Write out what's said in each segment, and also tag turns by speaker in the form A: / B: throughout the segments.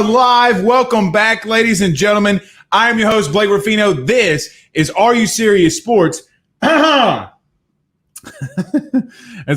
A: are live. Welcome back, ladies and gentlemen. I am your host, Blake Ruffino. This is Are You Serious Sports? As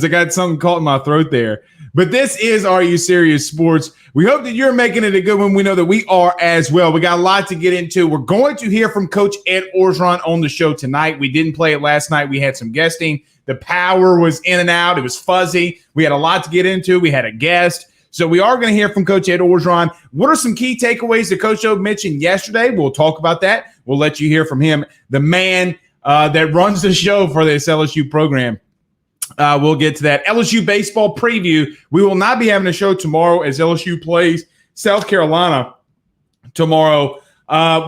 A: I got something caught in my throat there. But this is Are You Serious Sports? We hope that you're making it a good one. We know that we are as well. We got a lot to get into. We're going to hear from Coach Ed Orgeron on the show tonight. We didn't play it last night. We had some guesting. The power was in and out. It was fuzzy. We had a lot to get into. We had a guest. So we are going to hear from Coach Ed Orgeron. What are some key takeaways that Coach O mentioned yesterday? We'll talk about that. We'll let you hear from him, the man that runs the show for this LSU program. We'll get to that. LSU baseball preview. We will not be having a show tomorrow as LSU plays South Carolina tomorrow.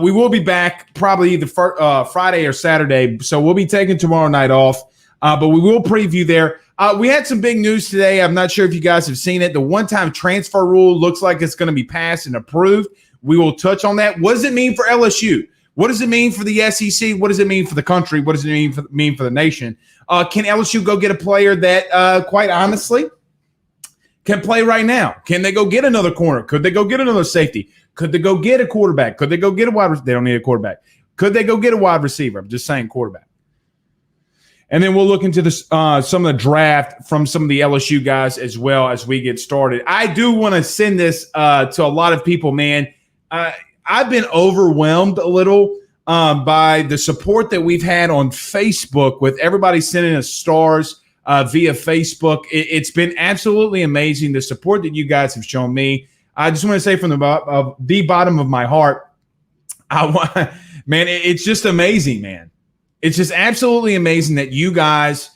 A: We will be back probably either Friday or Saturday. So we'll be taking tomorrow night off, but we will preview there. We had some big news today. I'm not sure if you guys have seen it. The one-time transfer rule looks like it's going to be passed and approved. We will touch on that. What does it mean for LSU? What does it mean for the SEC? What does it mean for the country? What does it mean for the nation? Can LSU go get a player that, quite honestly, can play right now? Can they go get another corner? Could they go get another safety? Could they go get a quarterback? Could they go get a wide receiver? They don't need a quarterback. Could they go get a wide receiver? I'm just saying quarterback. And then we'll look into this, some of the draft from some of the LSU guys as well as we get started. I do want to send this to a lot of people, man. I've been overwhelmed a little by the support that we've had on Facebook with everybody sending us stars via Facebook. It's been absolutely amazing, the support that you guys have shown me. I just want to say from the bottom of my heart, man, it's just amazing, man. It's just absolutely amazing that you guys,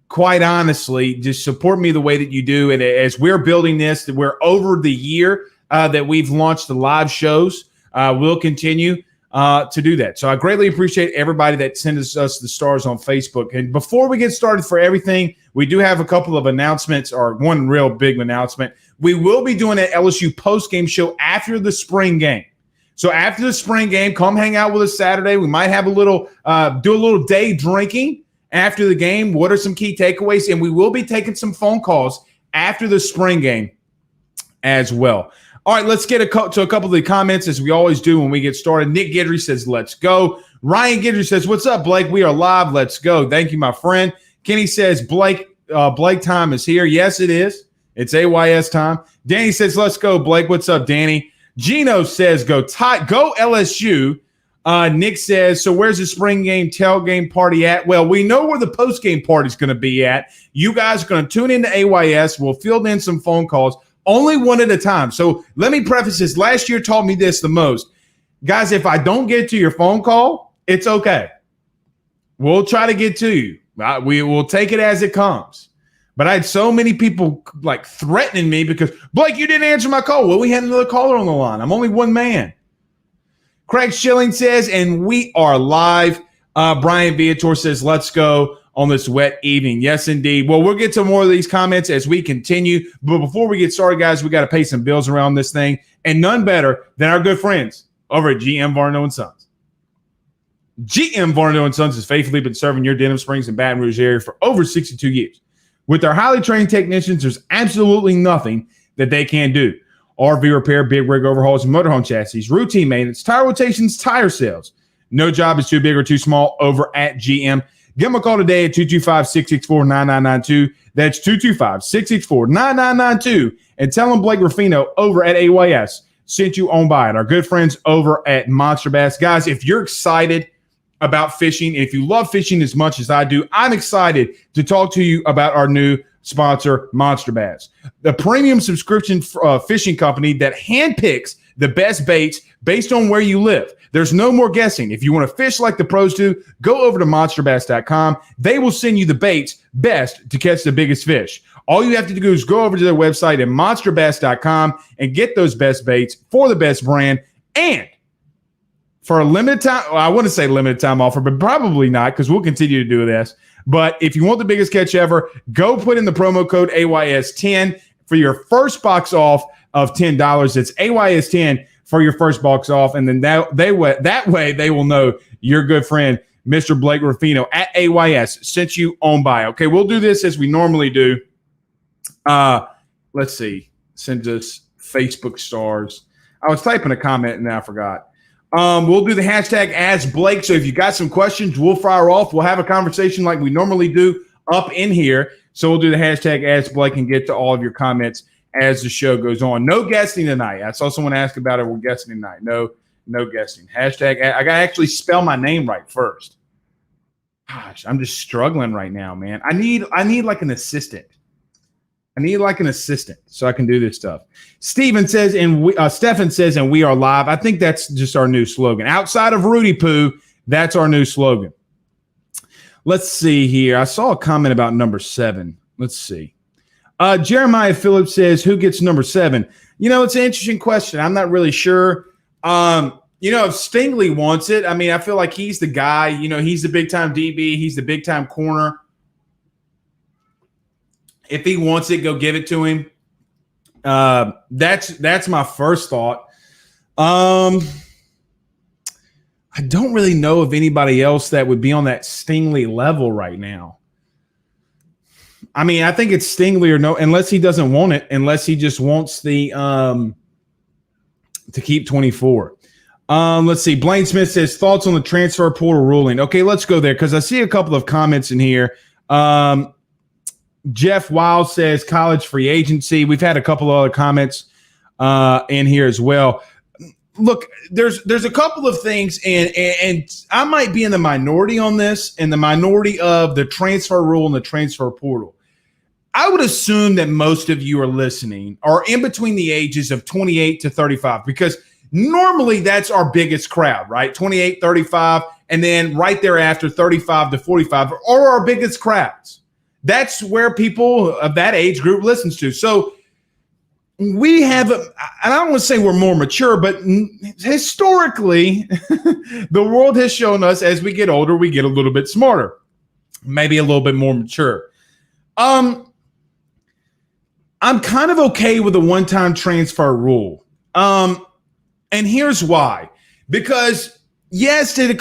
A: quite honestly, just support me the way that you do. And as we're building this, that we're over the year that we've launched the live shows, we'll continue to do that. So I greatly appreciate everybody that sends us the stars on Facebook. And before we get started for everything, we do have a couple of announcements, or one real big announcement. We will be doing an LSU post-game show after the spring game. So after the spring game, come hang out with us Saturday. We might have do a little day drinking after the game. What are some key takeaways? And we will be taking some phone calls after the spring game as well. All right, let's get to a couple of the comments as we always do when we get started. Nick Guidry says, let's go. Ryan Guidry says, what's up, Blake? We are live. Let's go. Thank you, my friend. Kenny says, Blake time is here. Yes, it is. It's AYS time. Danny says, let's go, Blake. What's up, Danny? Gino says, go LSU. Nick says, so where's the spring game tailgame party at? Well, we know where the post-game party is going to be at. You guys are going to tune into AYS. We'll field in some phone calls, only one at a time. So let me preface this. Last year taught me this the most. Guys, if I don't get to your phone call, it's okay. We'll try to get to you. We will take it as it comes. But I had so many people like threatening me because, Blake, you didn't answer my call. Well, we had another caller on the line. I'm only one man. Craig Schilling says, and we are live. Brian Viator says, let's go on this wet evening. Yes, indeed. Well, we'll get to more of these comments as we continue. But before we get started, guys, we got to pay some bills around this thing. And none better than our good friends over at GM Varno & Sons. GM Varno & Sons has faithfully been serving your Denham Springs and Baton Rouge area for over 62 years. With their highly trained technicians, there's absolutely nothing that they can't do. RV repair, big rig overhauls, motorhome chassis, routine maintenance, tire rotations, tire sales. No job is too big or too small over at GM. Give them a call today at 225-664-9992. That's 225-664-9992. And tell them Blake Ruffino over at AYS sent you on by it. Our good friends over at Monster Bass. Guys, if you're excited about fishing, if you love fishing as much as I do, I'm excited to talk to you about our new sponsor, Monster Bass, the premium subscription fishing company that handpicks the best baits based on where you live. There's no more guessing. If you want to fish like the pros do, go over to monsterbass.com. They will send you the baits best to catch the biggest fish. All you have to do is go over to their website at monsterbass.com and get those best baits for the best brand. And for a limited time, well, I want to say limited time offer, but probably not because we'll continue to do this. But if you want the biggest catch ever, go put in the promo code AYS10 for your first box off of $10. It's AYS10 for your first box off. And then that way they will know your good friend, Mr. Blake Ruffino at AYS, sent you on by. Okay, we'll do this as we normally do. Let's see. Send us Facebook stars. I was typing a comment and then I forgot. We'll do the hashtag Ask Blake. So if you got some questions, we'll fire off. We'll have a conversation like we normally do up in here. So we'll do the hashtag Ask Blake and get to all of your comments as the show goes on. No guessing tonight. I saw someone ask about it. We're guessing tonight. No guessing. Hashtag. I got to actually spell my name right first. Gosh, I'm just struggling right now, man. I need like an assistant. So I can do this stuff. Stephen says, Stefan says, and we are live. I think that's just our new slogan. Outside of Rudy Poo, that's our new slogan. Let's see here. I saw a comment about number 7. Let's see. Jeremiah Phillips says, who gets number 7? It's an interesting question. I'm not really sure. If Stingley wants it, I mean, I feel like he's the guy. He's the big-time DB. He's the big-time corner. If he wants it, go give it to him. That's my first thought. I don't really know of anybody else that would be on that Stingley level right now. I mean, I think it's Stingley or no, unless he doesn't want it, unless he just wants the to keep 24. Let's see. Blaine Smith says, thoughts on the transfer portal ruling. Okay, let's go there because I see a couple of comments in here. Jeff Wild says college free agency. We've had a couple of other comments in here as well. Look, there's a couple of things, and I might be in the minority on this, in the minority of the transfer rule and the transfer portal. I would assume that most of you are listening are in between the ages of 28 to 35 because normally that's our biggest crowd, right? 28, 35, and then right thereafter 35 to 45 are our biggest crowds. That's where people of that age group listens to. So we have, and I don't want to say we're more mature, but historically, the world has shown us as we get older, we get a little bit smarter, maybe a little bit more mature. I'm kind of okay with the one-time transfer rule. And here's why. Because, yes, did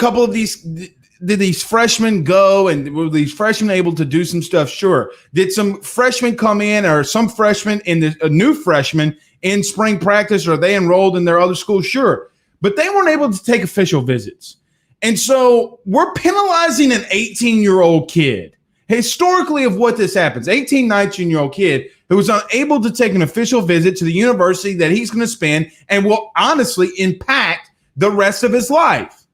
A: these freshmen go and were these freshmen able to do some stuff? Sure. Did some freshmen come in or some freshmen a new freshman in spring practice or they enrolled in their other school? Sure. But they weren't able to take official visits. And so we're penalizing an 18-year-old kid. Historically of what this happens, 18, 19-year-old kid who was unable to take an official visit to the university that he's going to spend and will honestly impact the rest of his life.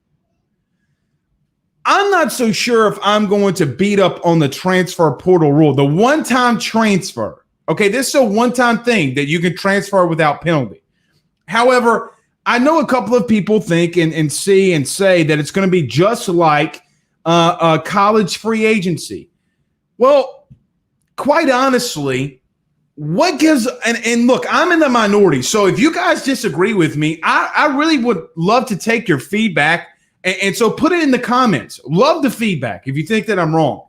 A: I'm not so sure if I'm going to beat up on the transfer portal rule, the one-time transfer. Okay, this is a one-time thing that you can transfer without penalty. However, I know a couple of people think and see and say that it's going to be just like a college free agency. Well, quite honestly, what gives and look, I'm in the minority. So if you guys disagree with me, I really would love to take your feedback. And so put it in the comments. Love the feedback if you think that I'm wrong.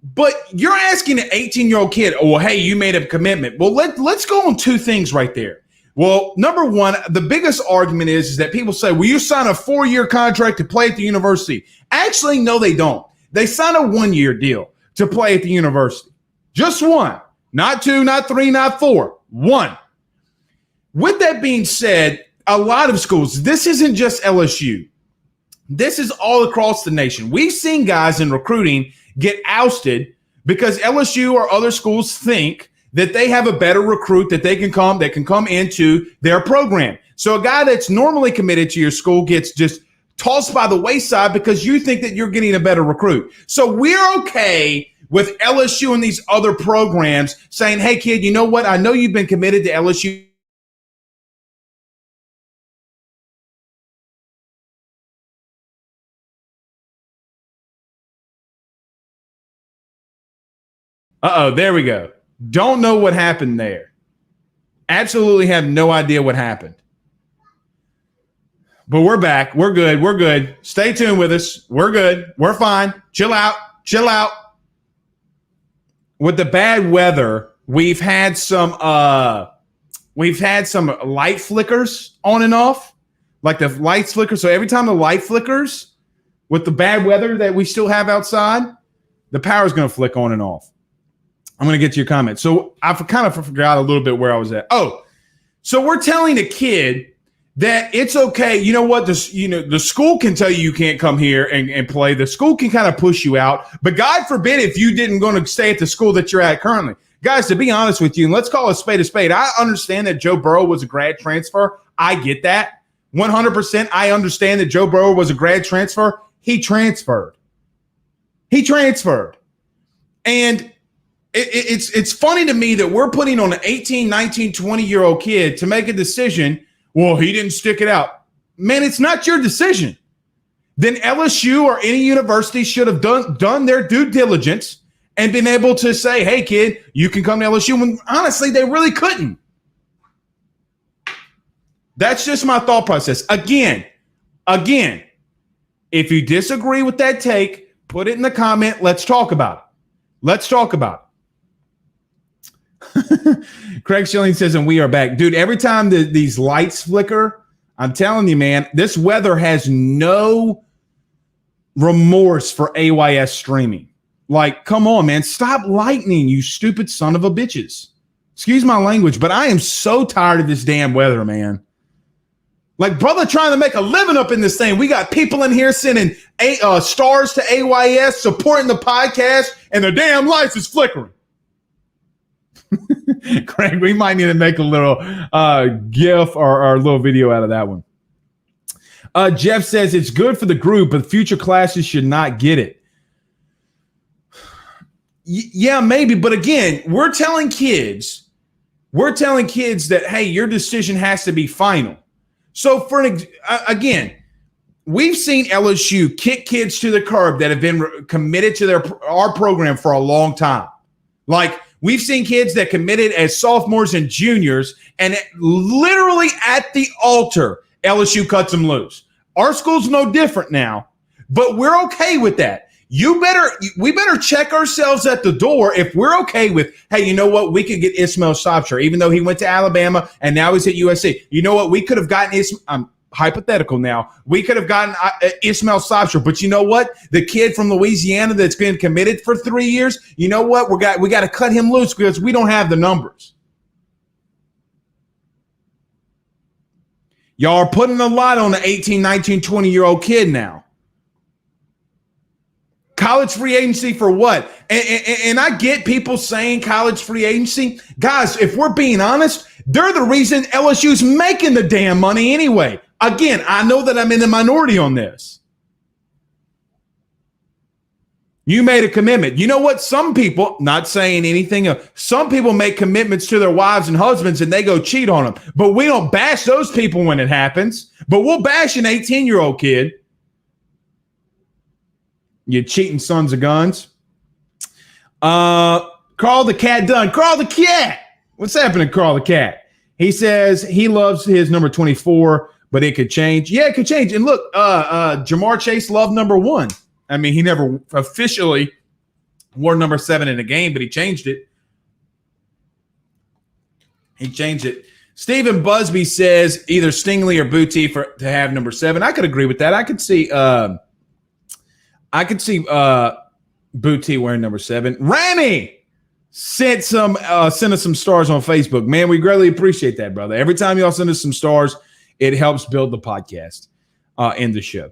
A: But you're asking an 18-year-old kid, oh, well, hey, you made a commitment. Well, let's go on two things right there. Well, number one, the biggest argument is that people say, well, you sign a 4-year contract to play at the university. Actually, no, they don't. They sign a 1-year deal to play at the university. Just one. Not 2, not 3, not 4. 1. With that being said, a lot of schools, this isn't just LSU. This is all across the nation. We've seen guys in recruiting get ousted because LSU or other schools think that they have a better recruit that can come into their program. So a guy that's normally committed to your school gets just tossed by the wayside because you think that you're getting a better recruit. So we're okay with LSU and these other programs saying, hey, kid, you know what? I know you've been committed to LSU. Uh-oh, there we go. Don't know what happened there. Absolutely have no idea what happened. But we're back. We're good. We're good. Stay tuned with us. We're good. We're fine. Chill out. Chill out. With the bad weather, we've had some light flickers on and off. Like the lights flicker. So every time the light flickers with the bad weather that we still have outside, the power is going to flick on and off. I'm going to get to your comment. So I kind of forgot a little bit where I was at. Oh, So we're telling a kid that it's okay. You know what? The school can tell you can't come here and play. The school can kind of push you out. But God forbid if you didn't going to stay at the school that you're at currently. Guys, to be honest with you, and let's call a spade a spade. I understand that Joe Burrow was a grad transfer. I get that. 100%. I understand that Joe Burrow was a grad transfer. He transferred. And it's funny to me that we're putting on an 18, 19, 20-year-old kid to make a decision. Well, he didn't stick it out. Man, it's not your decision. Then LSU or any university should have done their due diligence and been able to say, hey, kid, you can come to LSU, when honestly, they really couldn't. That's just my thought process. Again, if you disagree with that take, put it in the comment. Let's talk about it. Craig Schilling says, and we are back. Dude, every time these lights flicker, I'm telling you, man, this weather has no remorse for AYS streaming. Like, come on, man. Stop lightning, you stupid son of a bitches. Excuse my language, but I am so tired of this damn weather, man. Like, brother trying to make a living up in this thing. We got people in here sending stars to AYS, supporting the podcast, and their damn lights is flickering. Craig, we might need to make a little GIF or a little video out of that one. Jeff says it's good for the group, but future classes should not get it. Yeah, maybe. But again, we're telling kids that, hey, your decision has to be final. So again, we've seen LSU kick kids to the curb that have been committed to our program for a long time. Like, we've seen kids that committed as sophomores and juniors, and literally at the altar, LSU cuts them loose. Our school's no different now, but we're okay with that. We better check ourselves at the door if we're okay with, hey, you know what? We could get Ismail Sobcher, even though he went to Alabama and now he's at USC. You know what? We could have gotten I'm hypothetical now. We could have gotten Ismail Sobcher, but you know what? The kid from Louisiana that's been committed for 3 years, you know what? We got to cut him loose because we don't have the numbers. Y'all are putting a lot on the 18, 19, 20-year-old kid now. College free agency for what? And I get people saying college free agency. Guys, if we're being honest, they're the reason LSU's making the damn money anyway. Again, I know that I'm in the minority on this. You made a commitment. You know what? Some people, not saying anything, some people make commitments to their wives and husbands and they go cheat on them. But we don't bash those people when it happens. But we'll bash an 18-year-old kid. You cheating sons of guns. Carl the Cat Dunn. Carl the Cat. What's happening, Carl the Cat? He says he loves his number 24, but it could change. Yeah, it could change. And look, Jamar Chase loved number 1. I mean, he never officially wore number 7 in a game, but he changed it. Stephen Busby says either Stingley or Booty to have number 7. I could agree with that. I could see Booty wearing number 7. Rami sent us some stars on Facebook. Man, we greatly appreciate that, brother. Every time y'all send us some stars, it helps build the podcast and the show.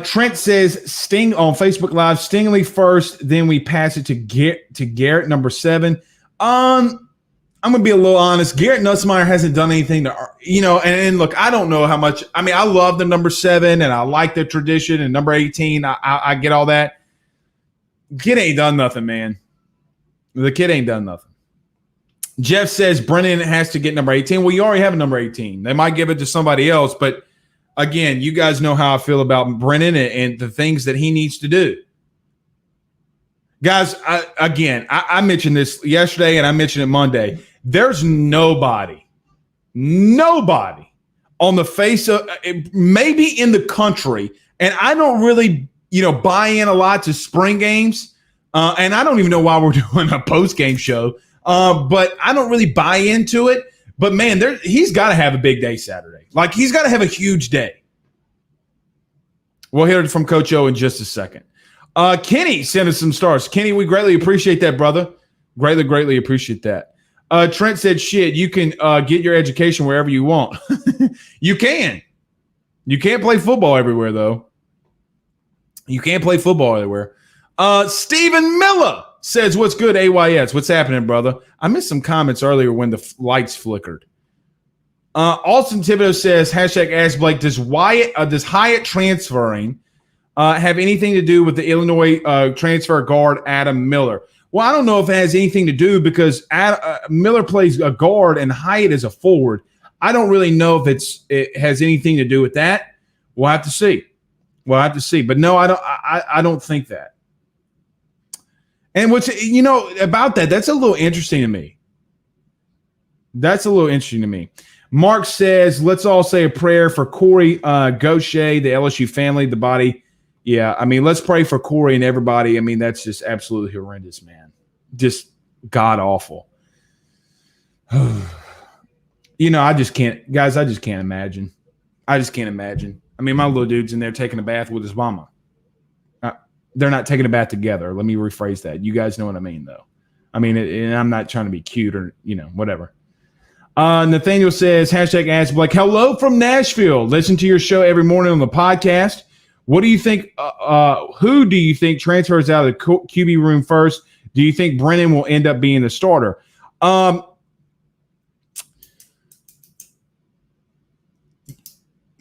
A: Trent says Sting on Facebook Live. Stingley first, then we pass it to Garrett, number 7. I'm going to be a little honest. Garrett Nussmeier hasn't done anything to, and look, I don't know how much. I mean, I love the number 7 and I like the tradition, and number 18. I get all that. Kid ain't done nothing, man. The kid ain't done nothing. Jeff says Brennan has to get number 18. Well, you already have a number 18. They might give it to somebody else, but again, you guys know how I feel about Brennan and the things that he needs to do. Guys, I mentioned this yesterday and I mentioned it Monday. There's nobody on the face of, maybe in the country, and I don't really, buy in a lot to spring games, and I don't even know why we're doing a post-game show, but I don't really buy into it. But, man, he's got to have a big day Saturday. Like, he's got to have a huge day. We'll hear it from Coach O in just a second. Kenny sent us some stars. Kenny, we greatly appreciate that, brother. Greatly appreciate that. Trent said, shit, you can get your education wherever you want. You can. You can't play football everywhere, though. You can't play football everywhere. Stephen Miller says, what's good, AYS? What's happening, brother? I missed some comments earlier when the lights flickered. Austin Thibodeau says, hashtag Ask Blake, does Hyatt transferring have anything to do with the Illinois transfer guard Adam Miller? Well, I don't know if it has anything to do because Miller plays a guard and Hyatt is a forward. I don't really know if it has anything to do with that. We'll have to see. But no, I don't think that. And what's about that, that's a little interesting to me. Mark says, let's all say a prayer for Corey Gaucher, the LSU family, the body. Yeah, I mean, let's pray for Corey and everybody. I mean, that's just absolutely horrendous, man. Just god awful. I just can't, guys. I just can't imagine. I mean, my little dude's in there taking a bath with his mama. They're not taking a bath together. Let me rephrase that. You guys know what I mean, though. I mean, and I'm not trying to be cute or whatever. Nathaniel says, hashtag Ask Blake. Hello from Nashville. Listen to your show every morning on the podcast. What do you think? Who do you think transfers out of the QB room first? Do you think Brennan will end up being the starter?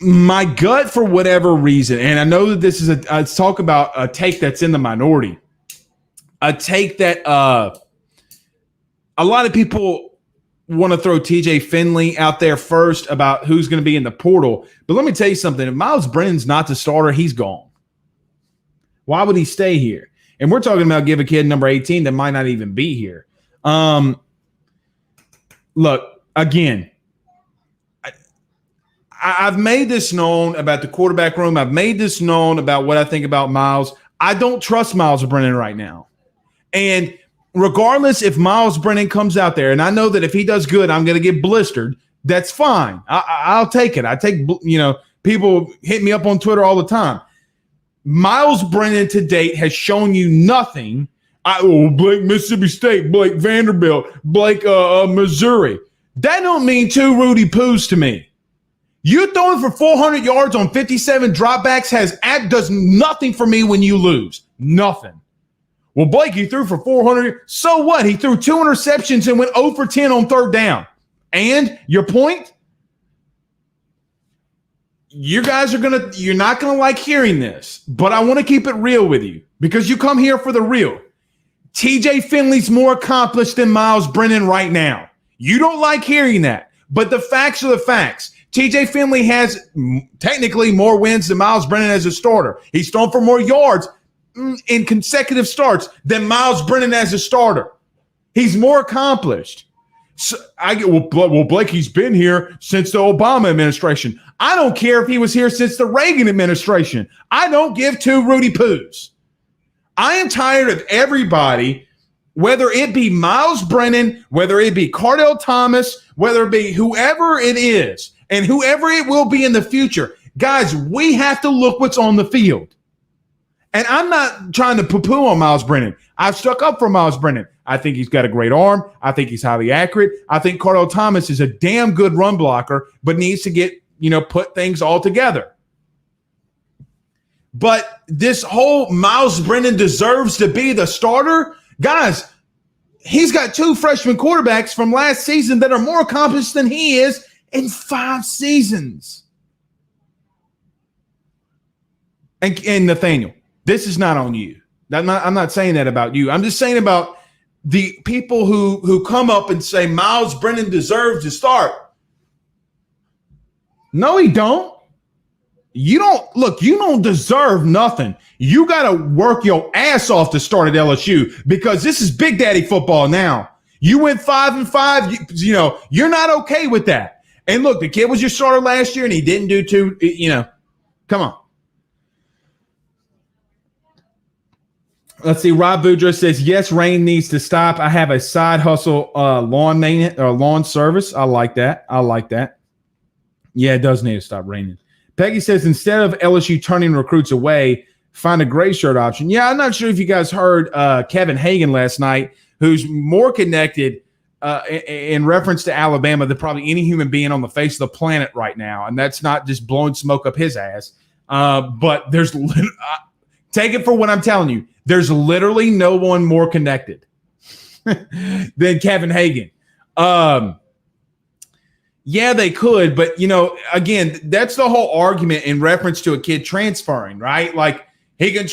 A: My gut, for whatever reason, and I know that this is let's talk about a take that's in the minority, a take that a lot of people want to throw TJ Finley out there first about who's going to be in the portal. But let me tell you something. If Miles Brennan's not the starter, he's gone. Why would he stay here? And we're talking about give a kid number 18 that might not even be here. Look, again, I've made this known about the quarterback room. I've made this known about what I think about Miles. I don't trust Miles Brennan right now. And regardless if Miles Brennan comes out there, and I know that if he does good, I'm going to get blistered. That's fine. I'll take it. I take, people hit me up on Twitter all the time. Miles Brennan to date has shown you nothing. Blake Mississippi State, Blake Vanderbilt, Blake Missouri. That don't mean two Rudy Poos to me. You throwing for 400 yards on 57 dropbacks does nothing for me when you lose. Nothing. Well, Blake, he threw for 400. So what? He threw 2 interceptions and went 0 for 10 on third down. And your point? You guys you're not going to like hearing this, but I want to keep it real with you because you come here for the real. TJ Finley's more accomplished than Miles Brennan right now. You don't like hearing that, but the facts are the facts. TJ Finley has technically more wins than Miles Brennan as a starter. He's thrown for more yards in consecutive starts than Miles Brennan as a starter. He's more accomplished. So Blake, he's been here since the Obama administration. I don't care if he was here since the Reagan administration. I don't give two Rudy Poos. I am tired of everybody, whether it be Miles Brennan, whether it be Cardell Thomas, whether it be whoever it is, and whoever it will be in the future. Guys, we have to look what's on the field. And I'm not trying to poo-poo on Miles Brennan. I've stuck up for Miles Brennan. I think he's got a great arm. I think he's highly accurate. I think Cardell Thomas is a damn good run blocker, but needs to get, put things all together. But this whole Miles Brennan deserves to be the starter. Guys, he's got 2 freshman quarterbacks from last season that are more accomplished than he is in 5 seasons. And Nathaniel, this is not on you. I'm not saying that about you. I'm just saying about the people who come up and say Miles Brennan deserves to start. No, he don't. You don't deserve nothing. You got to work your ass off to start at LSU because this is Big Daddy football now. You went 5-5. You're not okay with that. And look, the kid was your starter last year and he didn't do too, come on. Let's see. Rob Boudreaux says, yes, rain needs to stop. I have a side hustle lawn maintenance or lawn service. I like that. Yeah, it does need to stop raining. Peggy says, instead of LSU turning recruits away, find a gray shirt option. Yeah, I'm not sure if you guys heard Kevin Hagan last night, who's more connected in reference to Alabama than probably any human being on the face of the planet right now. And that's not just blowing smoke up his ass. But there's take it for what I'm telling you. There's literally no one more connected than Kevin Hagan. Yeah, they could. But, again, that's the whole argument in reference to a kid transferring, right? Like he can't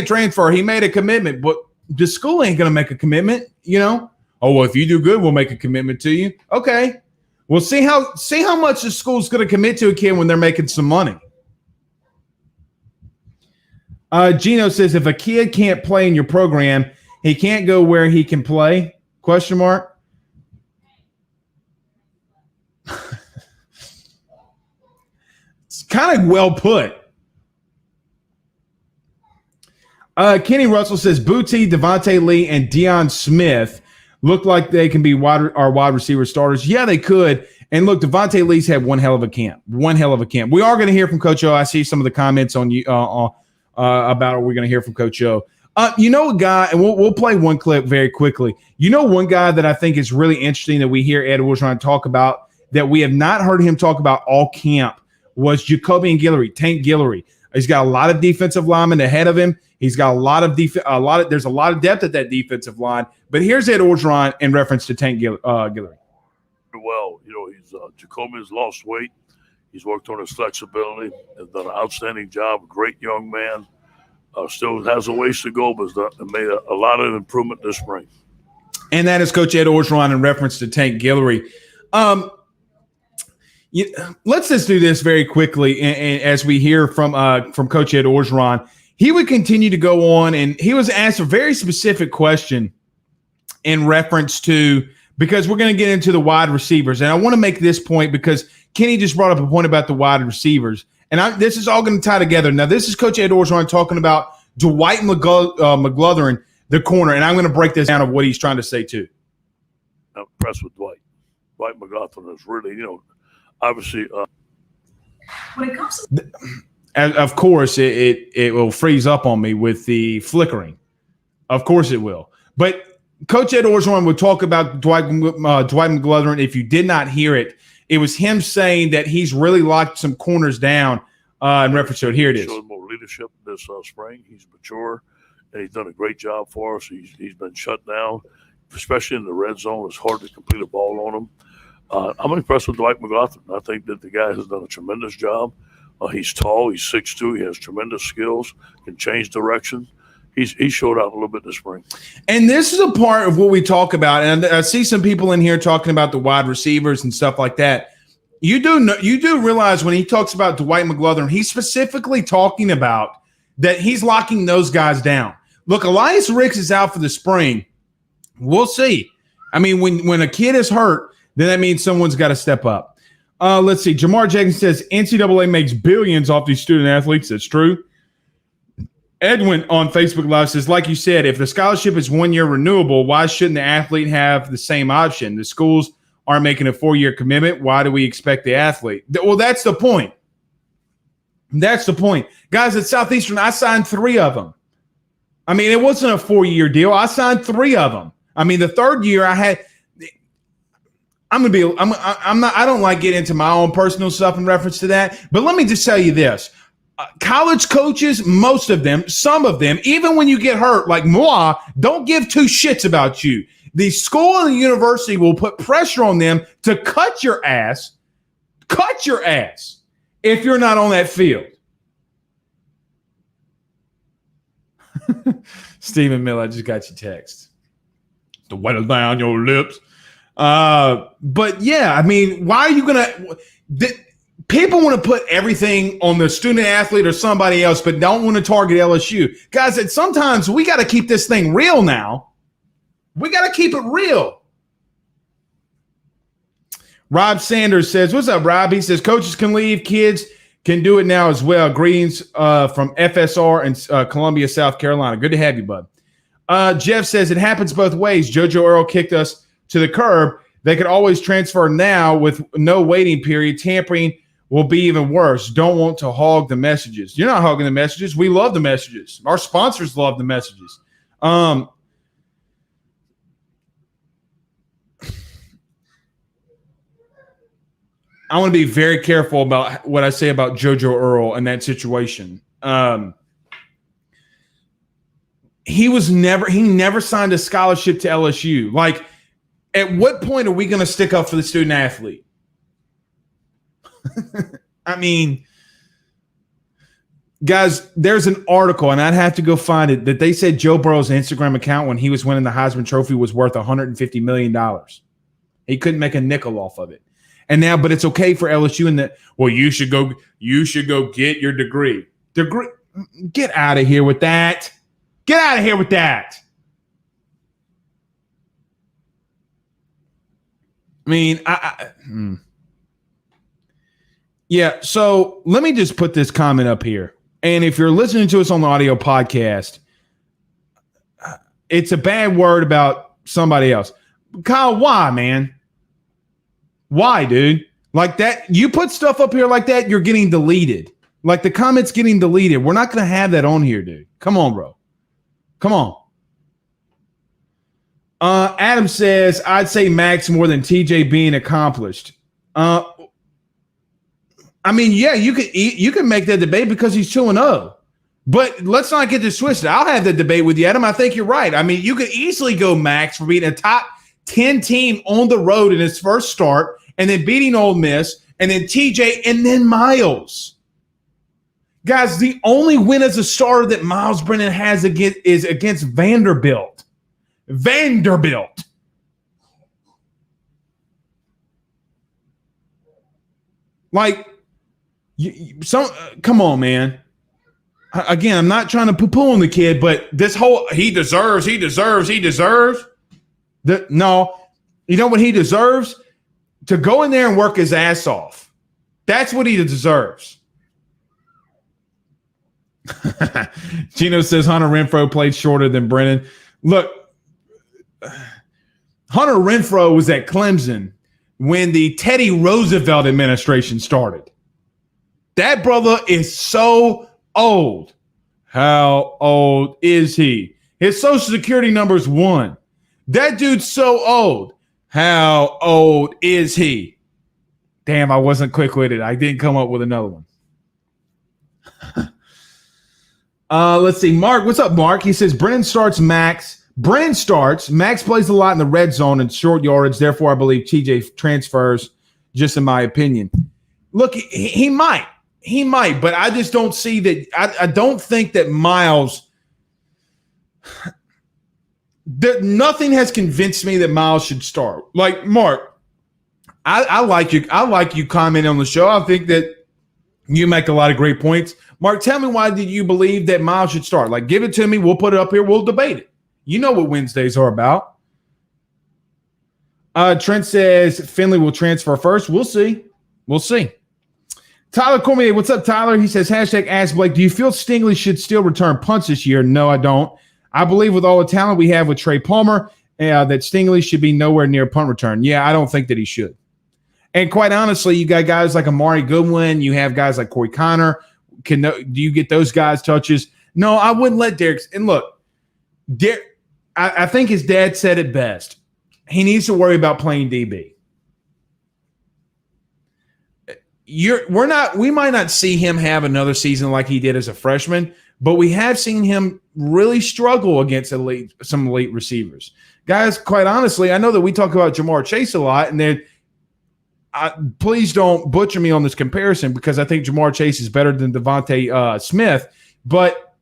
A: transfer. He made a commitment, but the school ain't going to make a commitment, Oh, well, if you do good, we'll make a commitment to you. Okay. Well, see how much the school's going to commit to a kid when they're making some money. Gino says, if a kid can't play in your program, he can't go where he can play? ? It's kind of well put. Kenny Russell says, Booty, Devontae Lee, and Deion Smith look like they can be our wide receiver starters. Yeah, they could. And look, Devontae Lee's had one hell of a camp. We are going to hear from Coach O. I see some of the comments on you about we're going to hear from Coach O. A guy, and we'll play one clip very quickly. One guy that I think is really interesting that we hear Ed Orgeron talk about that we have not heard him talk about all camp was Jacobian Guillory, Tank Guillory. He's got a lot of defensive linemen ahead of him. He's got there's a lot of depth at that defensive line. But here's Ed Orgeron in reference to Tank Guillory.
B: Well, Jacobian's lost weight. He's worked on his flexibility. Has done an outstanding job. Great young man. Still has a ways to go, but has made a lot of improvement this spring.
A: And that is Coach Ed Orgeron in reference to Tank Guillory. Let's just do this very quickly, and as we hear from Coach Ed Orgeron, he would continue to go on, and he was asked a very specific question in reference to, because we're going to get into the wide receivers, and I want to make this point because Kenny just brought up a point about the wide receivers, and this is all going to tie together. Now, this is Coach Ed Orgeron talking about Dwight Mcgotham, the corner, and I'm going to break this down of what he's trying to say too.
B: I'm impressed with Dwight. Dwight Mcgotham is really, obviously.
C: When it comes to
A: of course, it will freeze up on me with the flickering. Of course it will. But Coach Ed Orgeron would talk about Dwight Mcgotham. If you did not hear it, it was him saying that he's really locked some corners down in reference to it. Here it is.
B: Showed more leadership this spring. He's mature, and he's done a great job for us. He's been shut down, especially in the red zone. It's hard to complete a ball on him. I'm impressed with Dwight Mcgotham. I think that the guy has done a tremendous job. He's tall. He's 6'2". He has tremendous skills. Can change direction. He showed out a little bit this spring.
A: And this is a part of what we talk about. And I see some people in here talking about the wide receivers and stuff like that. You do realize when he talks about Dwight Mcgotham, he's specifically talking about that he's locking those guys down. Look, Elias Ricks is out for the spring. We'll see. I mean, when a kid is hurt, then that means someone's got to step up. Let's see. Jamar Jenkins says NCAA makes billions off these student athletes. That's true. Edwin on Facebook Live says, like you said, if the scholarship is 1 year renewable, why shouldn't the athlete have the same option? The schools aren't making a 4-year commitment. Why do we expect the athlete? Well, that's the point. That's the point. Guys, at Southeastern, I signed 3 of them. I mean, it wasn't a 4-year deal. I signed 3 of them. I mean, the 3rd year I had – I don't like getting into my own personal stuff in reference to that, but let me just tell you this. College coaches, most of them, some of them, even when you get hurt, like Ncaa, don't give 2 shits about you. The school and the university will put pressure on them to cut your ass if you're not on that field. Stephen Miller, I just got your text. To whittle down your lips. But yeah, I mean, why are you going to people want to put everything on the student athlete or somebody else, but don't want to target LSU. Guys, sometimes we got to keep this thing real now. We got to keep it real. Rob Sanders says, what's up, Rob? He says, coaches can leave, kids can do it now as well. Greetings from FSR in Columbia, South Carolina. Good to have you, bud. Jeff says, it happens both ways. JoJo Earl kicked us to the curb. They could always transfer now with no waiting period. Tampering will be even worse. Don't want to hog the messages. You're not hogging the messages. We love the messages. Our sponsors love the messages. I want to be very careful about what I say about JoJo Earl in that situation. He never signed a scholarship to LSU. Like, at what point are we going to stick up for the student athlete? I mean, guys, there's an article, and I'd have to go find it, that they said Joe Burrow's Instagram account when he was winning the Heisman Trophy was worth $150 million. He couldn't make a nickel off of it. And now, but it's okay for LSU in that, well, you should go get your degree. Get out of here with that. Get out of here with that. I mean, yeah, so let me just put this comment up here. And if you're listening to us on the audio podcast, it's a bad word about somebody else. Kyle, why, man? Why, dude? Like that, you put stuff up here like that, you're getting deleted. Like the comments getting deleted. We're not going to have that on here, dude. Come on, bro. Come on. Adam says, I'd say Max more than TJ being accomplished. I mean, yeah, you can make that debate because he's 2-0. But let's not get this twisted. I'll have that debate with you, Adam. I think you're right. I mean, you could easily go Max for being a top 10 team on the road in his first start, and then beating Ole Miss, and then TJ, and then Miles. Guys, the only win as a starter that Miles Brennan has is against Vanderbilt. Vanderbilt. Like, come on, man. Again, I'm not trying to poo-poo on the kid, but this whole he deserves. No, you know what he deserves? To go in there and work his ass off. That's what he deserves. Gino says Hunter Renfrow played shorter than Brennan. Look, Hunter Renfrow was at Clemson when the Teddy Roosevelt administration started. That brother is so old. How old is he? His social security number is 1. That dude's so old. How old is he? Damn, I wasn't quick with it. I didn't come up with another one. Let's see. Mark, what's up, Mark? He says Brennan starts Max. Brennan starts. Max plays a lot in the red zone and short yardage. Therefore, I believe TJ transfers, just in my opinion. Look, he might. He might, but I just don't see that. I don't think that Miles nothing has convinced me that Miles should start. Like, Mark, I like you. I like you commenting on the show. I think that you make a lot of great points. Mark, tell me, why did you believe that Miles should start? Like, give it to me. We'll put it up here. We'll debate it. You know what Wednesdays are about. Trent says Finley will transfer first. We'll see. We'll see. Tyler Cormier, what's up, Tyler? He says, hashtag Ask Blake, do you feel Stingley should still return punts this year? No, I don't. I believe with all the talent we have with Trey Palmer, that Stingley should be nowhere near punt return. Yeah, I don't think that he should. And quite honestly, you got guys like Amari Goodwin. You have guys like Corey Connor. Do you get those guys touches? No, I wouldn't let Derek. And look, I think his dad said it best. He needs to worry about playing DB. We might not see him have another season like he did as a freshman, but we have seen him really struggle against some elite receivers. Guys, quite honestly, I know that we talk about Jamar Chase a lot, and please don't butcher me on this comparison because I think Jamar Chase is better than Devontae Smith, but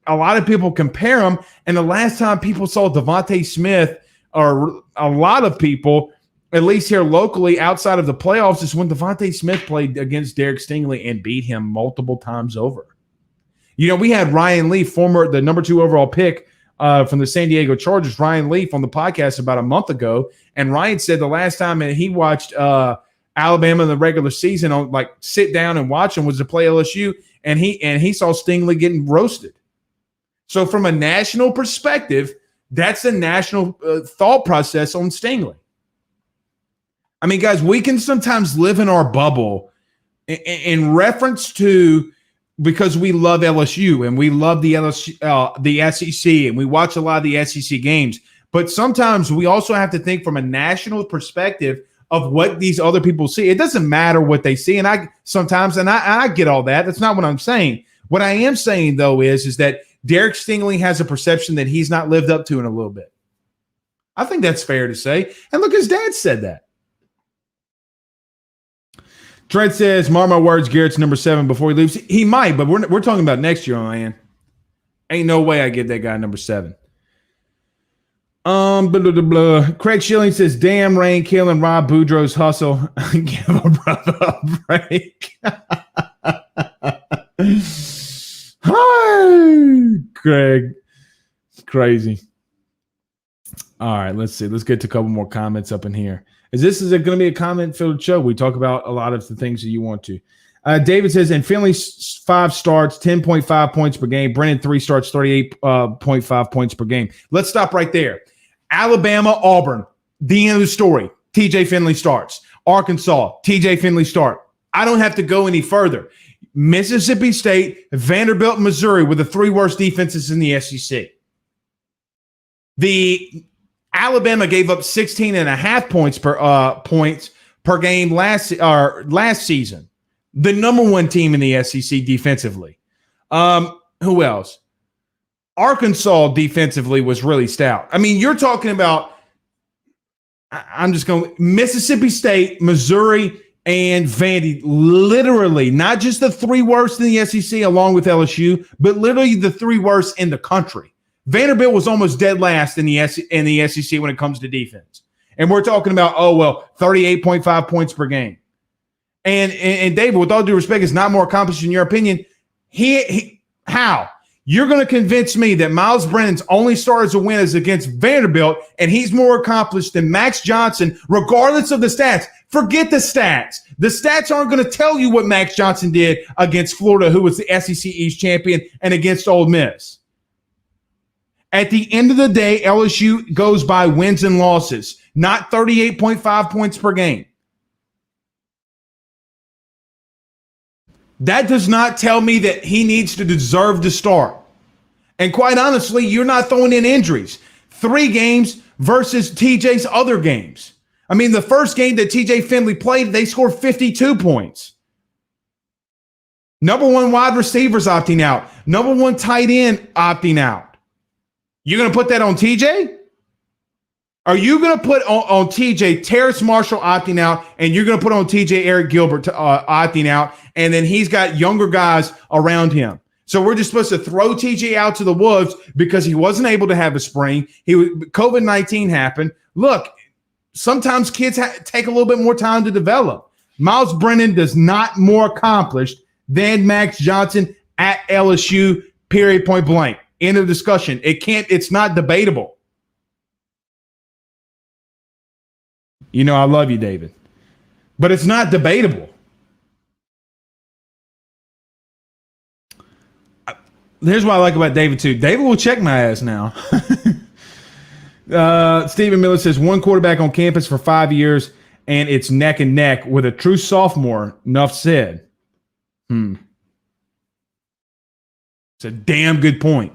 A: a lot of people compare them, and the last time people saw Devontae Smith, or a lot of people, at least here locally, outside of the playoffs, is when Devontae Smith played against Derek Stingley and beat him multiple times over. You know, we had Ryan Leaf, the number 2 overall pick from the San Diego Chargers, Ryan Leaf, on the podcast about a month ago, and Ryan said the last time he watched Alabama in the regular season, on like sit down and watch them, was to play LSU, and he saw Stingley getting roasted. So from a national perspective, that's the national thought process on Stingley. I mean, guys, we can sometimes live in our bubble in reference to, because we love LSU and we love the SEC, and we watch a lot of the SEC games. But sometimes we also have to think from a national perspective of what these other people see. It doesn't matter what they see. And I get all that. That's not what I'm saying. What I am saying, though, is that Derek Stingley has a perception that he's not lived up to in a little bit. I think that's fair to say. And look, his dad said that. Trent says, mark my words, Garrett's number 7 before he leaves. He might, but we're talking about next year, man. Ain't no way I get that guy number 7. Blah, blah, blah, blah. Craig Schilling says, damn Rain killing Rob Boudreaux's hustle. Give a brother a break. Hi, Craig. It's crazy. All right, let's see. Let's get to a couple more comments up in here. Is it going to be a comment-filled show? We talk about a lot of the things that you want to. David says, in Finley 5 starts, 10.5 points per game. Brennan 3 starts, 38.5 points per game. Let's stop right there. Alabama, Auburn, the end of the story. TJ Finley starts. Arkansas, TJ Finley start. I don't have to go any further. Mississippi State, Vanderbilt, Missouri were the 3 worst defenses in the SEC. The Alabama gave up 16.5 points per game last season. The number 1 team in the SEC defensively. Who else? Arkansas defensively was really stout. I mean, you're talking about, I'm just going, Mississippi State, Missouri, and Vandy, literally, not just the 3 worst in the SEC along with LSU, but literally the 3 worst in the country. Vanderbilt was almost dead last in the SEC when it comes to defense. And we're talking about, 38.5 points per game. And David, with all due respect, is not more accomplished in your opinion. How? You're going to convince me that Miles Brennan's only start as a win is against Vanderbilt, and he's more accomplished than Max Johnson, regardless of the stats. Forget the stats. The stats aren't going to tell you what Max Johnson did against Florida, who was the SEC East champion, and against Ole Miss. At the end of the day, LSU goes by wins and losses, not 38.5 points per game. That does not tell me that he needs to deserve to start. And quite honestly, you're not throwing in injuries. 3 games versus TJ's other games. I mean, the first game that TJ Finley played, they scored 52 points. Number 1 wide receivers opting out. Number 1 tight end opting out. You're going to put that on TJ? Are you going to put on TJ Terrace Marshall opting out, and you're going to put on TJ Eric Gilbert opting out, and then he's got younger guys around him? So we're just supposed to throw TJ out to the wolves because he wasn't able to have a spring. COVID-19 happened. Look, sometimes kids take a little bit more time to develop. Miles Brennan does not more accomplished than Max Johnson at LSU, period, point blank. End of discussion. It's not debatable. You know, I love you, David. But it's not debatable. Here's what I like about David, too. David will check my ass now. Stephen Miller says, 1 quarterback on campus for 5 years, and it's neck and neck with a true sophomore. Enough said. It's a damn good point.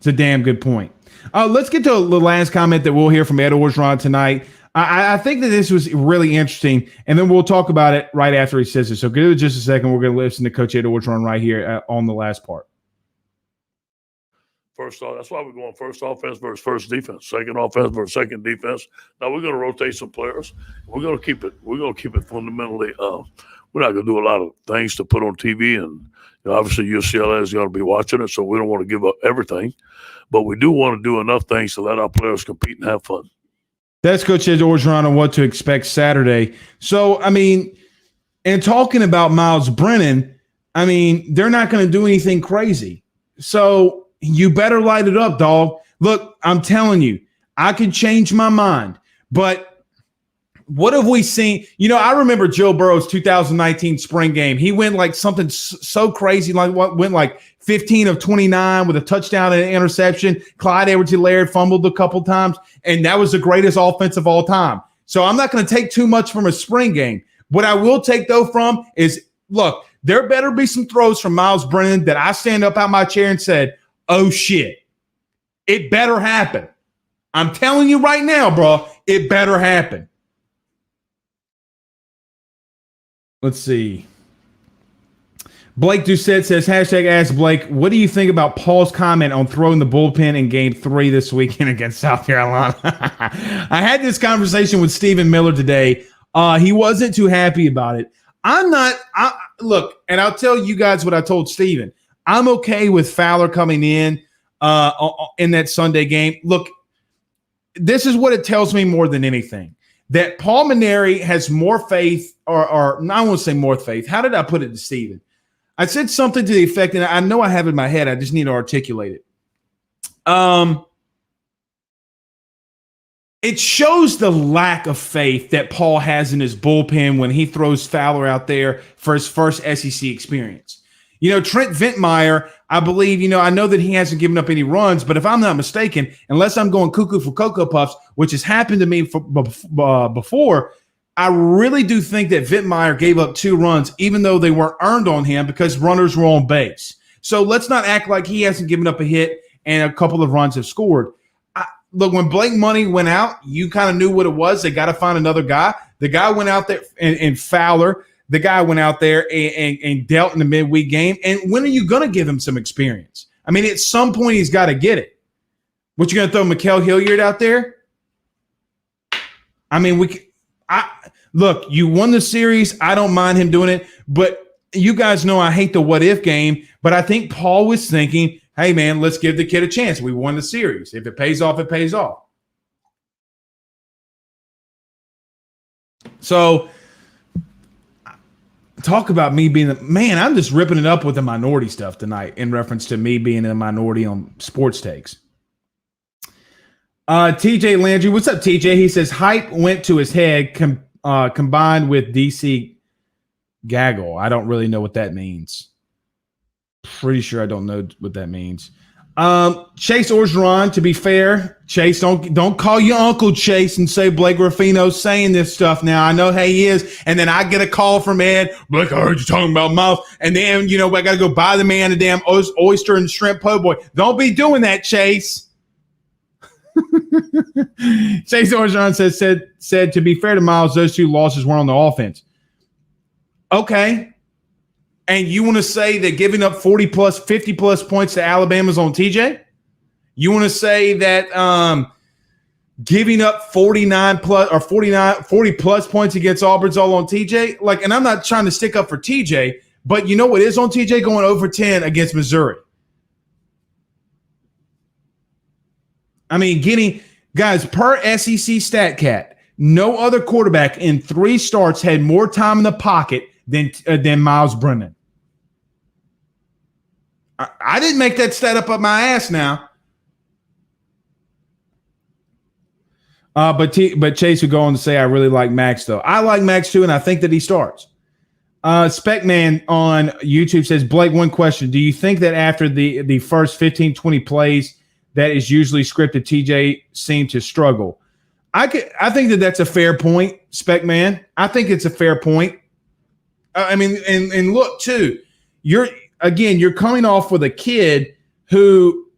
A: Let's get to the last comment that we'll hear from Ed Orgeron tonight. I think that this was really interesting, and then we'll talk about it right after he says it. So give it just a second. We're going to listen to Coach Ed Orgeron right here on the last part.
B: First off, that's why we're going first offense versus first defense, second offense versus second defense. Now we're going to rotate some players. We're going to keep it. We're going to keep it fundamentally. We're not going to do a lot of things to put on TV, and obviously UCLA is going to be watching it, so we don't want to give up everything. But we do want to do enough things to let our players compete and have fun.
A: That's Coach Ed Orgeron on what to expect Saturday. So, I mean, and talking about Miles Brennan, I mean, they're not going to do anything crazy. So you better light it up, dog. Look, I'm telling you, I could change my mind. But what have we seen? You know, I remember Joe Burrow's 2019 spring game. He went like something so crazy, went like 15 of 29 with a touchdown and an interception. Clyde Edwards-Helaire fumbled a couple times, and that was the greatest offense of all time. So I'm not going to take too much from a spring game. What I will take, though, from is, look, there better be some throws from Miles Brennan that I stand up out my chair and said, oh, shit, it better happen. I'm telling you right now, bro, it better happen. Let's see. Blake Doucette says, hashtag ask Blake, what do you think about Paul's comment on throwing the bullpen in game 3 this weekend against South Carolina? I had this conversation with Stephen Miller today. He wasn't too happy about it. Look, and I'll tell you guys what I told Stephen. I'm okay with Fowler coming in that Sunday game. Look, this is what it tells me more than anything, that Paul Mainieri has more faith, or I won't say more faith. How did I put it to Stephen? I said something to the effect, and I know I have it in my head. I just need to articulate it. It shows the lack of faith that Paul has in his bullpen when he throws Fowler out there for his first SEC experience. Trent Ventmeyer, I believe, I know that he hasn't given up any runs, but if I'm not mistaken, unless I'm going cuckoo for Cocoa Puffs, which has happened to me before, I really do think that Ventmeyer gave up 2 runs, even though they weren't earned on him because runners were on base. So let's not act like he hasn't given up a hit and a couple of runs have scored. Look, when Blake Money went out, you kind of knew what it was. They got to find another guy. The guy went out there and Fowler. The guy went out there and dealt in the midweek game. And when are you going to give him some experience? I mean, at some point he's got to get it. What, you going to throw Mikael Hilliard out there? I mean, look, you won the series. I don't mind him doing it. But you guys know I hate the what-if game. But I think Paul was thinking, hey, man, let's give the kid a chance. We won the series. If it pays off, it pays off. So talk about me being I'm just ripping it up with the minority stuff tonight in reference to me being a minority on sports takes. TJ Landry, what's up, TJ? He says hype went to his head combined with DC gaggle. I don't really know what that means. Pretty sure I don't know what that means. Chase Orgeron, to be fair, Chase, don't call your uncle Chase and say Blake Ruffino's saying this stuff now. I know, hey, he is. And then I get a call from Ed. Blake, I heard you talking about mouth. And then, I got to go buy the man a damn oyster and shrimp po' boy. Don't be doing that, Chase. Chase Orgeron said, to be fair to Miles, those 2 losses were on the offense. Okay. And you want to say that giving up 40-plus, 50-plus points to Alabama's on TJ? You want to say that giving up 49-plus or 40-plus points against Auburn's all on TJ? And I'm not trying to stick up for TJ, but you know what is on TJ? Going over 10 against Missouri. I mean, guys, per SEC StatCat, no other quarterback in 3 starts had more time in the pocket than Miles Brennan. I didn't make that stat up my ass now. But Chase would go on to say, I really like Max, though. I like Max, too, and I think that he starts. Specman on YouTube says, Blake, one question. Do you think that after the first 15, 20 plays that is usually scripted, TJ seemed to struggle? I think that that's a fair point, Specman. I think it's a fair point. I mean, and look, too, you're coming off with a kid who,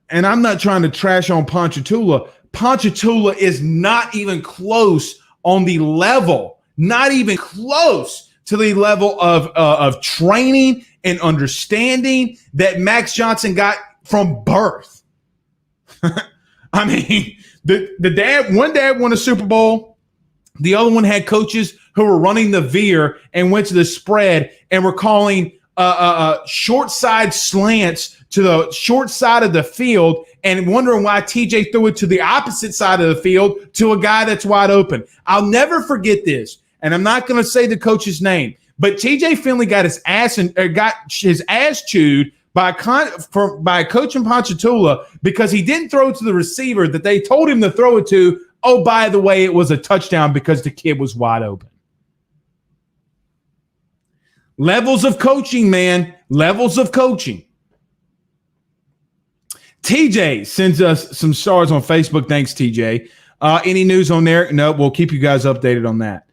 A: and I'm not trying to trash on Ponchatoula. Ponchatoula is not even close on the level, not even close to the level of training and understanding that Max Johnson got from birth. I mean, one dad won a Super Bowl. The other one had coaches who were running the veer and went to the spread and were calling short side slants to the short side of the field and wondering why TJ threw it to the opposite side of the field to a guy that's wide open. I'll never forget this, and I'm not going to say the coach's name, but TJ Finley got his ass chewed by a coach in Ponchatoula because he didn't throw it to the receiver that they told him to throw it to. Oh, by the way, it was a touchdown because the kid was wide open. Levels of coaching, man. Levels of coaching. TJ sends us some stars on Facebook. Thanks, TJ. Any news on there? No, we'll keep you guys updated on that.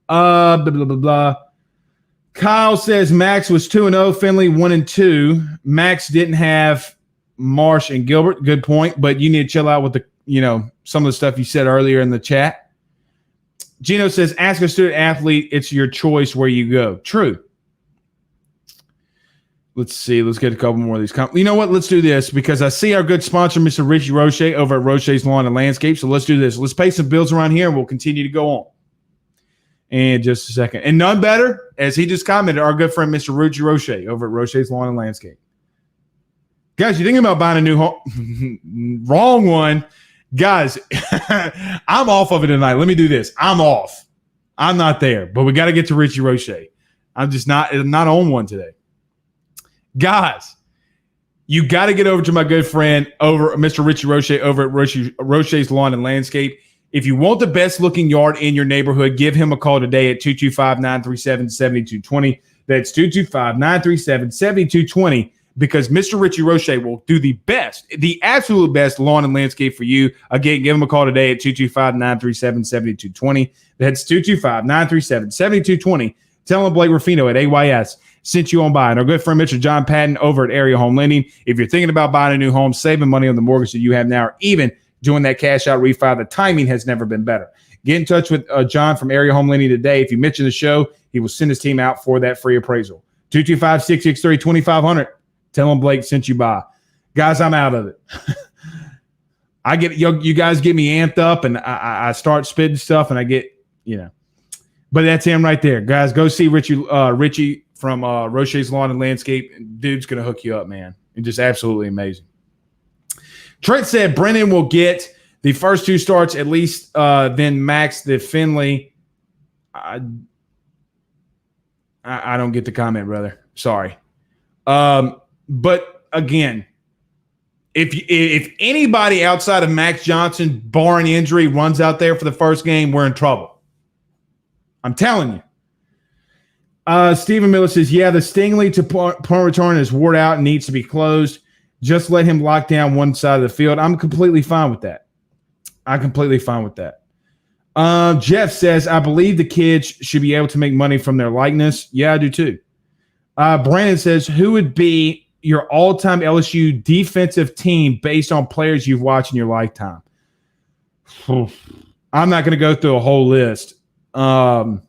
A: Blah, blah, blah, blah. Kyle says Max was 2-0, Finley 1-2. Max didn't have Marsh and Gilbert. Good point, but you need to chill out with some of the stuff you said earlier in the chat. Gino says, ask a student athlete, it's your choice where you go. True. Let's see. Let's get a couple more of these. You know what? Let's do this because I see our good sponsor, Mr. Richie Roche, over at Roche's Lawn and Landscape. So let's do this. Let's pay some bills around here and we'll continue to go on. And just a second. And none better, as he just commented, our good friend, Mr. Richie Roche, over at Roche's Lawn and Landscape. Guys, you're thinking about buying a new home? Wrong one. Guys, I'm off of it tonight. Let me do this. I'm off. I'm not there, but we got to get to Richie Roche. I'm just not on one today. Guys, you got to get over to my good friend Mr. Richie Roche over at Roche's Lawn and Landscape. If you want the best looking yard in your neighborhood, give him a call today at 225-937-7220. That's 225-937-7220 because Mr. Richie Roche will do the best, the absolute best lawn and landscape for you. Again, give him a call today at 225-937-7220. That's 225-937-7220. Tell him Blake Ruffino at AYS sent you on by. And our good friend Mr. John Patton over at Area Home Lending. If you're thinking about buying a new home, saving money on the mortgage that you have now, or even doing that cash out refi, the timing has never been better. Get in touch with John from Area Home Lending today. If you mention the show, he will send his team out for that free appraisal. 225-663-2500. Tell him Blake sent you by. Guys, I'm out of it. I get you guys get me amped up, and I start spitting stuff, and I get, But that's him right there. Guys, go see Richie from Roche's Lawn and Landscape. Dude's going to hook you up, man. It's just absolutely amazing. Trent said Brennan will get the first two starts at least, then Max the Finley. I don't get the comment, brother. Sorry. But again, if anybody outside of Max Johnson, barring injury, runs out there for the first game, we're in trouble. I'm telling you. Stephen Miller says, yeah, the Stingley to punt return is wore out and needs to be closed. Just let him lock down one side of the field. I'm completely fine with that. Jeff says, I believe the kids should be able to make money from their likeness. Yeah, I do too. Brandon says, who would be your all-time LSU defensive team based on players you've watched in your lifetime? I'm not going to go through a whole list. Brandon,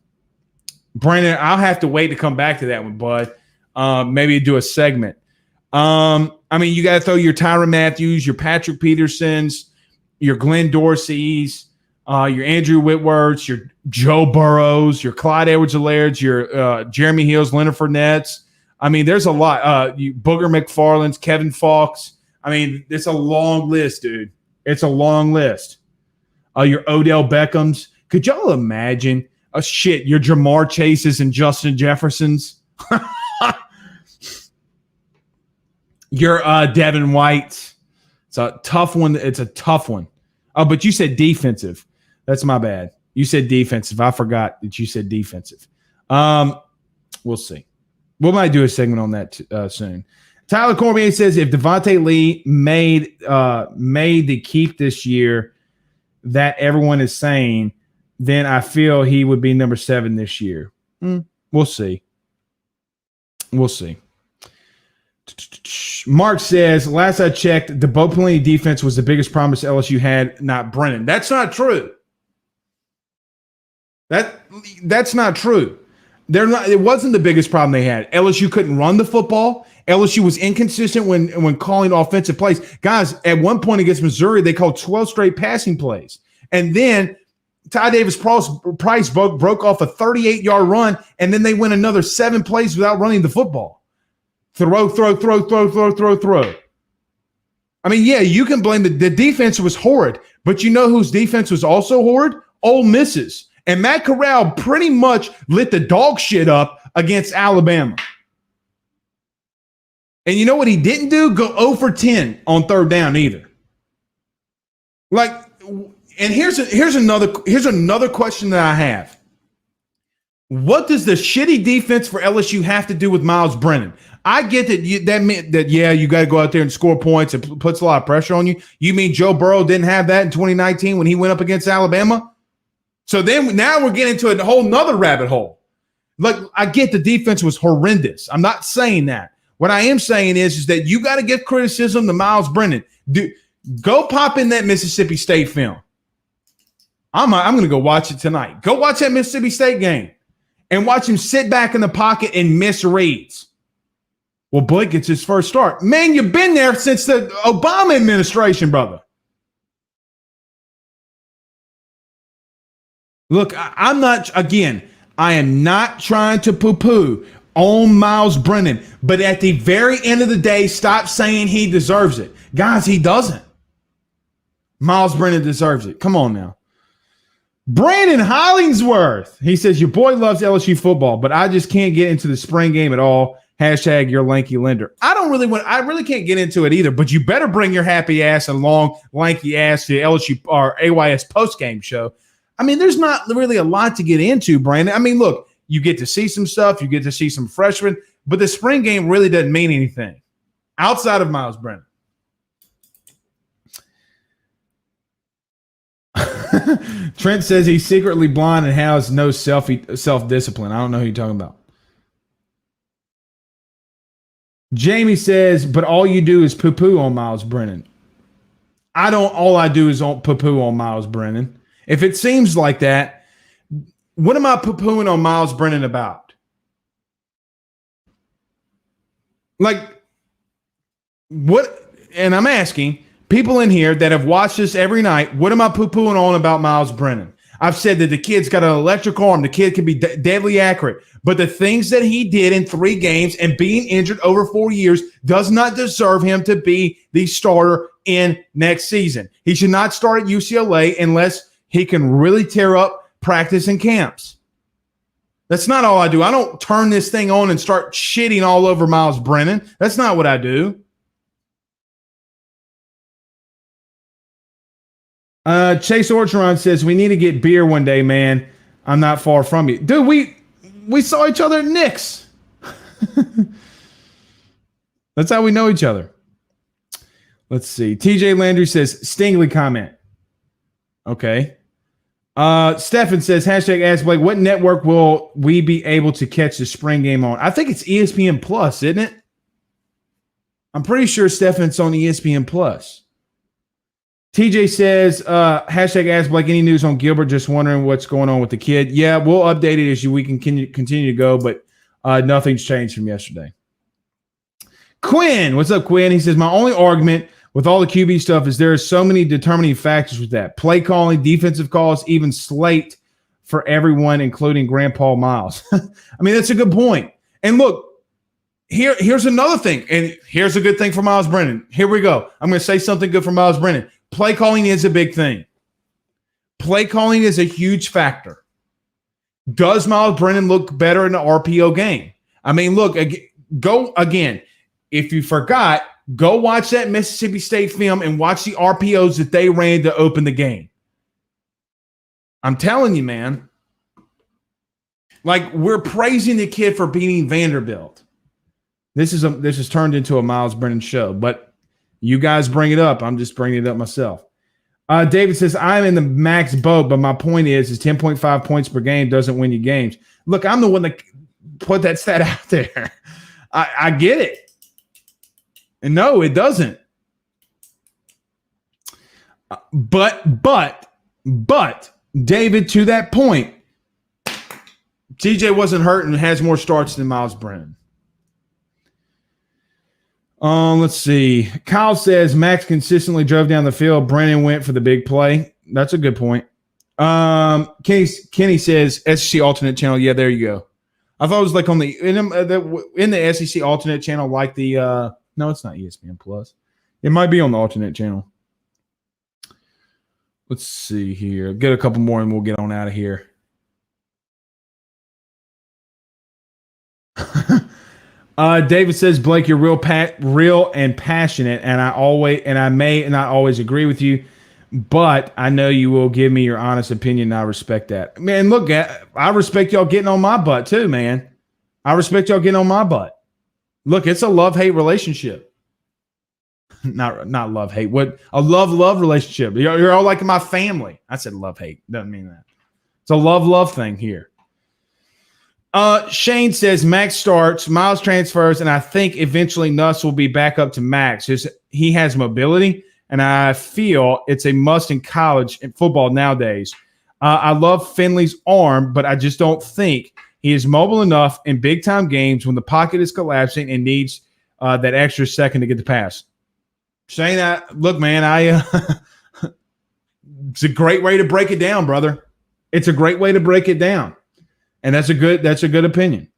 A: I'll have to wait to come back to that one, bud. Maybe do a segment. You got to throw your Tyrann Matthews, your Patrick Petersons, your Glenn Dorseys, your Andrew Whitworths, your Joe Burrows, your Clyde Edwards-Hilairs, your Jeremy Hills, Leonard Fournettes. There's a lot. Booger McFarland's, Kevin Fox. It's a long list, dude. It's a long list. Your Odell Beckhams. Could y'all imagine? Your Jamar Chases and Justin Jeffersons. Your Devin White. It's a tough one. Oh, but you said defensive. That's my bad. You said defensive. I forgot that you said defensive. We'll see. We might do a segment on that soon. Tyler Cormier says if Devontae Lee made the keep this year that everyone is saying, then I feel he would be number 7 this year. We'll see. Mark says, last I checked, the Bo Pelini defense was the biggest promise LSU had, not Brennan. That's not true. That's not true. It wasn't the biggest problem they had. LSU couldn't run the football. LSU was inconsistent when calling offensive plays. Guys, at one point against Missouri, they called 12 straight passing plays. And then Ty Davis Price broke off a 38-yard run, and then they went another 7 plays without running the football. Throw. You can blame the defense was horrid, but you know whose defense was also horrid? Ole Miss's. And Matt Corral pretty much lit the dog shit up against Alabama. And you know what he didn't do? Go 0 for 10 on third down either. And here's another question that I have. What does the shitty defense for LSU have to do with Miles Brennan? I get that meant that you got to go out there and score points and puts a lot of pressure on you. You mean Joe Burrow didn't have that in 2019 when he went up against Alabama? So then now we're getting into a whole nother rabbit hole. I get the defense was horrendous. I'm not saying that. What I am saying is that you got to give criticism to Miles Brennan. Go pop in that Mississippi State film. I'm going to go watch it tonight. Go watch that Mississippi State game and watch him sit back in the pocket and miss reads. Well, Blake gets his first start. Man, you've been there since the Obama administration, brother. Look, I am not trying to poo-poo on Miles Brennan, but at the very end of the day, stop saying he deserves it. Guys, he doesn't. Miles Brennan deserves it. Come on now. Brandon Hollingsworth, he says, your boy loves LSU football, but I just can't get into the spring game at all. Hashtag your lanky lender. I really can't get into it either, but you better bring your happy ass and long, lanky ass to the LSU or AYS post-game show. I mean, there's not really a lot to get into, Brandon. I mean, look, you get to see some stuff. You get to see some freshmen, but the spring game really doesn't mean anything outside of Miles Brennan. Trent says he's secretly blind and has no self-discipline. I don't know who you're talking about. Jamie says, but all you do is poo-poo on Miles Brennan. All I do is poo-poo on Miles Brennan. If it seems like that, what am I poo-pooing on Miles Brennan about? Like, what? And I'm asking people in here that have watched this every night, what am I poo-pooing on about Miles Brennan? I've said that the kid's got an electric arm. The kid can be deadly accurate. But the things that he did in 3 games and being injured over 4 years does not deserve him to be the starter in next season. He should not start at UCLA unless he can really tear up practice and camps. That's not all I do. I don't turn this thing on and start shitting all over Miles Brennan. That's not what I do. Chase Orcheron says, we need to get beer one day, man. I'm not far from you. Dude, we saw each other at Knicks. That's how we know each other. Let's see. TJ Landry says, Stingley comment. Okay. Stefan says, hashtag Ask Blake, what network will we be able to catch the spring game on? I think it's ESPN Plus, isn't it? I'm pretty sure Stefan's on ESPN Plus. TJ says, hashtag Ask Blake, any news on Gilbert? Just wondering what's going on with the kid. Yeah, we'll update it as we can continue to go, but nothing's changed from yesterday. Quinn, what's up, Quinn? He says, my only argument with all the QB stuff is there are so many determining factors with that. Play calling, defensive calls, even slate for everyone, including Grandpa Miles. I mean, that's a good point. And look, here's another thing, and here's a good thing for Miles Brennan. Here we go. I'm going to say something good for Miles Brennan. Play calling is a big thing. Play calling is a huge factor. Does Miles Brennan look better in the RPO game? I mean, look, go again. If you forgot, go watch that Mississippi State film and watch the RPOs that they ran to open the game. I'm telling you, man. Like, we're praising the kid for beating Vanderbilt. This is turned into a Miles Brennan show, but you guys bring it up. I'm just bringing it up myself. David says, I'm in the max boat, but my point is 10.5 points per game doesn't win you games. Look, I'm the one that put that stat out there. I get it. And no, it doesn't. But, David, to that point, TJ wasn't hurt and has more starts than Miles Brennan. Let's see. Kyle says Max consistently drove down the field. Brennan went for the big play. That's a good point. Kenny says SEC alternate channel. Yeah, there you go. I thought it was like on in the SEC alternate channel, like the no, it's not ESPN Plus. It might be on the alternate channel. Let's see here. Get a couple more and we'll get on out of here. David says, Blake, you're real and passionate, and I may not always agree with you, but I know you will give me your honest opinion, and I respect that. Man, look, I respect y'all getting on my butt too, man. I respect y'all getting on my butt. Look, it's a love-hate relationship. Not love-hate. What a love-love relationship. You're all like my family. I said love-hate. Doesn't mean that. It's a love-love thing here. Shane says Max starts, Miles transfers, and I think eventually Nuss will be back up to Max. He has mobility, and I feel it's a must in college and football nowadays. I love Finley's arm, but I just don't think he is mobile enough in big-time games when the pocket is collapsing and needs that extra second to get the pass. Saying that, look, man, it's a great way to break it down, brother. It's a great way to break it down, and that's a good opinion.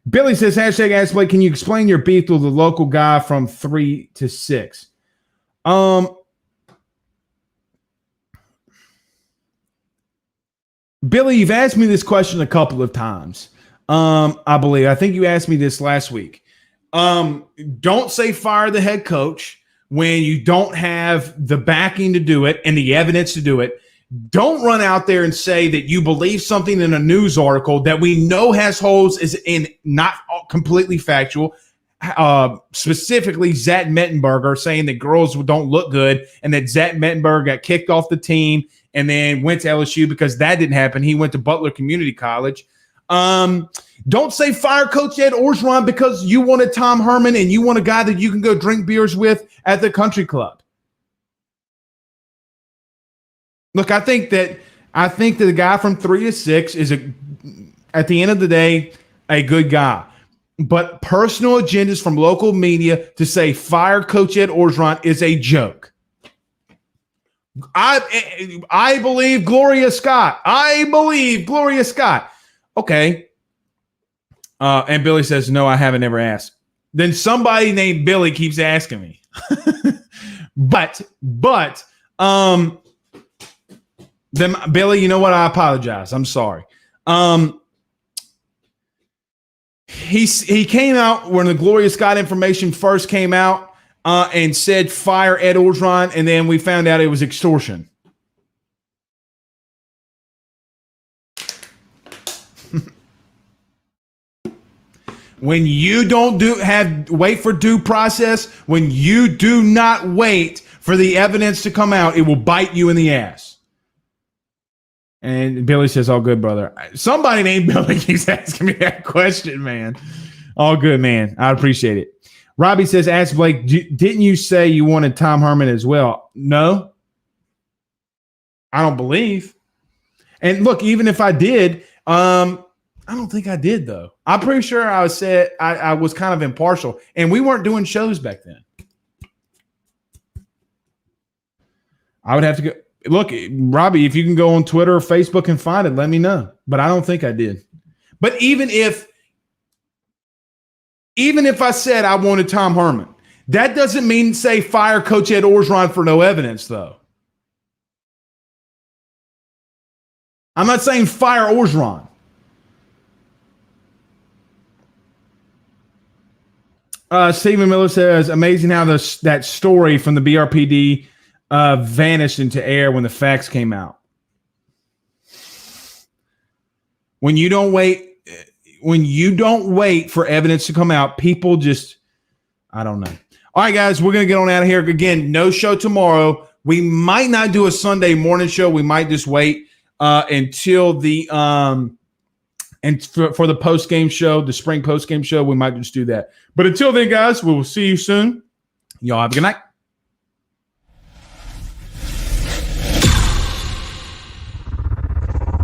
A: Billy says, hashtag Ask Blake, can you explain your beef with the local guy from 3 to 6? Billy, you've asked me this question a couple of times. I believe. I think you asked me this last week. Don't say fire the head coach when you don't have the backing to do it and the evidence to do it. Don't run out there and say that you believe something in a news article that we know has holes, is in not completely factual. Specifically, Zach Mettenberger saying that girls don't look good and that Zach Mettenberger got kicked off the team and then went to LSU because that didn't happen. He went to Butler Community College. Don't say fire Coach Ed Orgeron because you wanted Tom Herman and you want a guy that you can go drink beers with at the country club. Look, I think that the guy from 3 to 6 is at the end of the day, a good guy. But personal agendas from local media to say fire Coach Ed Orgeron is a joke. I believe Gloria Scott. Okay. And Billy says, no, I haven't ever asked. Then somebody named Billy keeps asking me. but then Billy, you know what? I apologize. I'm sorry. He came out when the Gloria Scott information first came out and said fire Ed Orgeron, and then we found out it was extortion. When you don't wait for due process, when you do not wait for the evidence to come out, it will bite you in the ass. And Billy says, all good, brother. Somebody named Billy keeps asking me that question, man. All good, man. I appreciate it. Robbie says, ask Blake, didn't you say you wanted Tom Herman as well? No. I don't believe. And look, even if I did, I don't think I did, though. I'm pretty sure I was kind of impartial, and we weren't doing shows back then. I would have to go. Look, Robbie, if you can go on Twitter or Facebook and find it, let me know. But I don't think I did. But even if I said I wanted Tom Herman, that doesn't mean say fire Coach Ed Orgeron for no evidence, though. I'm not saying fire Orgeron. Stephen Miller says, amazing how that story from the BRPD vanished into air when the facts came out. When you don't wait for evidence to come out, people just, I don't know. All right, guys, we're going to get on out of here. Again, no show tomorrow. We might not do a Sunday morning show. We might just wait until the and for the post-game show, the spring post-game show, we might just do that. But until then, guys, we will see you soon. Y'all have a good night.